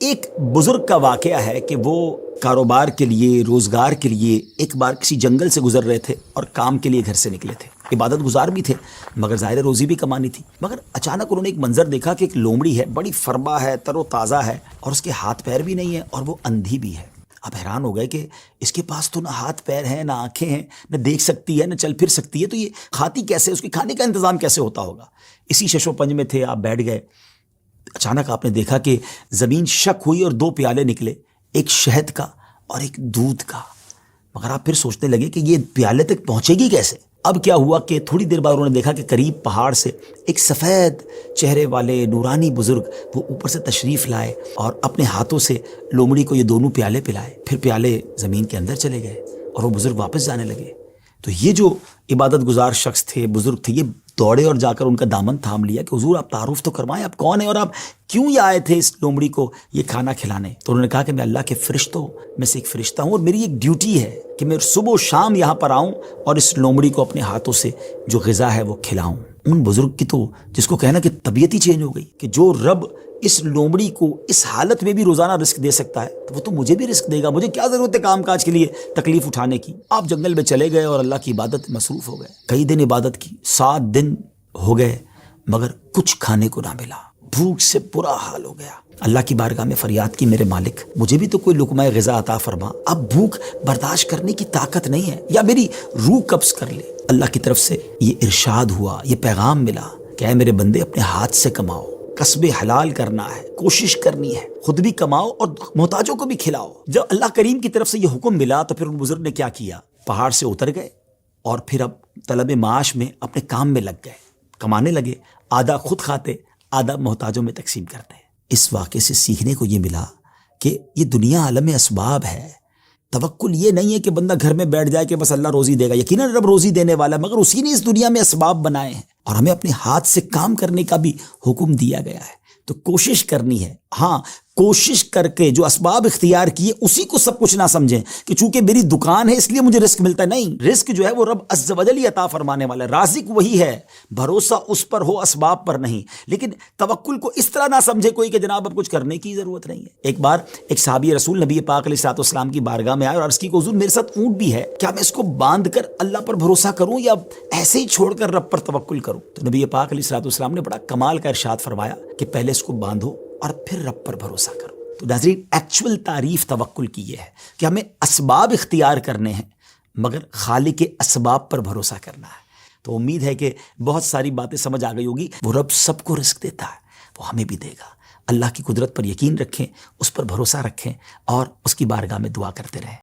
ایک بزرگ کا واقعہ ہے کہ وہ کاروبار کے لیے، روزگار کے لیے ایک بار کسی جنگل سے گزر رہے تھے اور کام کے لیے گھر سے نکلے تھے۔ عبادت گزار بھی تھے مگر ظاہر روزی بھی کمانی تھی۔ مگر اچانک انہوں نے ایک منظر دیکھا کہ ایک لومڑی ہے، بڑی فربا ہے، تر و تازہ ہے، اور اس کے ہاتھ پیر بھی نہیں ہیں اور وہ اندھی بھی ہے۔ اب حیران ہو گئے کہ اس کے پاس تو نہ ہاتھ پیر ہیں، نہ آنکھیں ہیں، نہ دیکھ سکتی ہے، نہ چل پھر سکتی ہے، تو یہ کھاتی کیسے؟ اس کے کھانے کا انتظام کیسے ہوتا ہوگا؟ اسی شش و پنج میں تھے، آپ بیٹھ گئے۔ اچانک آپ نے دیکھا کہ زمین شک ہوئی اور دو پیالے نکلے، ایک شہد کا اور ایک دودھ کا۔ مگر آپ پھر سوچنے لگے کہ یہ پیالے تک پہنچے گی کیسے؟ اب کیا ہوا کہ تھوڑی دیر بعد انہوں نے دیکھا کہ قریب پہاڑ سے ایک سفید چہرے والے نورانی بزرگ وہ اوپر سے تشریف لائے اور اپنے ہاتھوں سے لومڑی کو یہ دونوں پیالے پلائے۔ پھر پیالے زمین کے اندر چلے گئے اور وہ بزرگ واپس جانے لگے۔ تو یہ جو عبادت گزار شخص تھے، بزرگ تھے، یہ دوڑے اور جا کر ان کا دامن تھام لیا کہ حضور آپ تعارف تو کروائیں، آپ کون ہیں اور آپ کیوں یہ آئے تھے اس لومڑی کو یہ کھانا کھلانے؟ تو انہوں نے کہا کہ میں اللہ کے فرشتوں میں سے ایک فرشتہ ہوں اور میری ایک ڈیوٹی ہے کہ میں صبح و شام یہاں پر آؤں اور اس لومڑی کو اپنے ہاتھوں سے جو غذا ہے وہ کھلاؤں۔ ان بزرگ کی تو جس کو کہنا کہ طبیعت ہی چینج ہو گئی کہ جو رب اس لومڑی کو اس حالت میں بھی روزانہ رزق دے سکتا ہے تو وہ تو مجھے بھی رزق دے گا، مجھے کیا ضرورت ہے کام کاج کے لیے تکلیف اٹھانے کی؟ آپ جنگل میں چلے گئے اور اللہ کی عبادت میں مصروف ہو گئے۔ کئی دن عبادت کی، 7 دن ہو گئے مگر کچھ کھانے کو نہ ملا، بھوک سے برا حال ہو گیا۔ اللہ کی بارگاہ میں فریاد کی، میرے مالک مجھے بھی تو کوئی لقمہ غذا عطا فرما، اب بھوک برداشت کرنے کی طاقت نہیں ہے، یا میری روح قبض کر لے۔ اللہ کی طرف سے یہ ارشاد ہوا، یہ پیغام ملا کہ اے میرے بندے اپنے ہاتھ سے کماؤ، کسب حلال کرنا ہے، کوشش کرنی ہے، خود بھی کماؤ اور محتاجوں کو بھی کھلاؤ۔ جب اللہ کریم کی طرف سے یہ حکم ملا تو پھر ان بزرگ نے کیا کیا؟ پہاڑ سے اتر گئے اور پھر اب طلب معاش میں اپنے کام میں لگ گئے، کمانے لگے، آدھا خود کھاتے، آدھا محتاجوں میں تقسیم کرتے۔ اس واقعے سے سیکھنے کو یہ ملا کہ یہ دنیا عالم اسباب ہے، توکل یہ نہیں ہے کہ بندہ گھر میں بیٹھ جائے کہ بس اللہ روزی دے گا۔ یقیناً رب روزی دینے والا ہے مگر اسی نے اس دنیا میں اسباب بنائے ہیں اور ہمیں اپنے ہاتھ سے کام کرنے کا بھی حکم دیا گیا ہے۔ تو کوشش کرنی ہے، ہاں کوشش کر کے جو اسباب اختیار کیے اسی کو سب کچھ نہ سمجھیں کہ چونکہ میری دکان ہے اس لیے مجھے رزق ملتا ہے۔ نہیں، رزق جو ہے وہ رب عز و جل ہی عطا فرمانے والا ہے، رازق وہی ہے، بھروسہ اس پر ہو اسباب پر نہیں۔ لیکن توکل کو اس طرح نہ سمجھے کوئی کہ جناب اب کچھ کرنے کی ضرورت نہیں ہے۔ ایک بار ایک صحابی رسول نبی پاک علیہ الصلوۃ والسلام کی بارگاہ میں آئے اور عرض کی کہ حضور میرے ساتھ اونٹ بھی ہے، کیا میں اس کو باندھ کر اللہ پر بھروسہ کروں یا ایسے ہی چھوڑ کر رب پر توکل کروں؟ تو نبی پاک علیہ الصلوۃ والسلام نے بڑا کمال کا ارشاد فرمایا کہ پہلے اس کو باندھو اور پھر رب پر بھروسہ کرو۔ تو ناظرین، ایکچول تعریف توکل کی یہ ہے کہ ہمیں اسباب اختیار کرنے ہیں مگر خالق اسباب پر بھروسہ کرنا ہے۔ تو امید ہے کہ بہت ساری باتیں سمجھ آ گئی ہوگی۔ وہ رب سب کو رزق دیتا ہے، وہ ہمیں بھی دے گا۔ اللہ کی قدرت پر یقین رکھیں، اس پر بھروسہ رکھیں اور اس کی بارگاہ میں دعا کرتے رہیں۔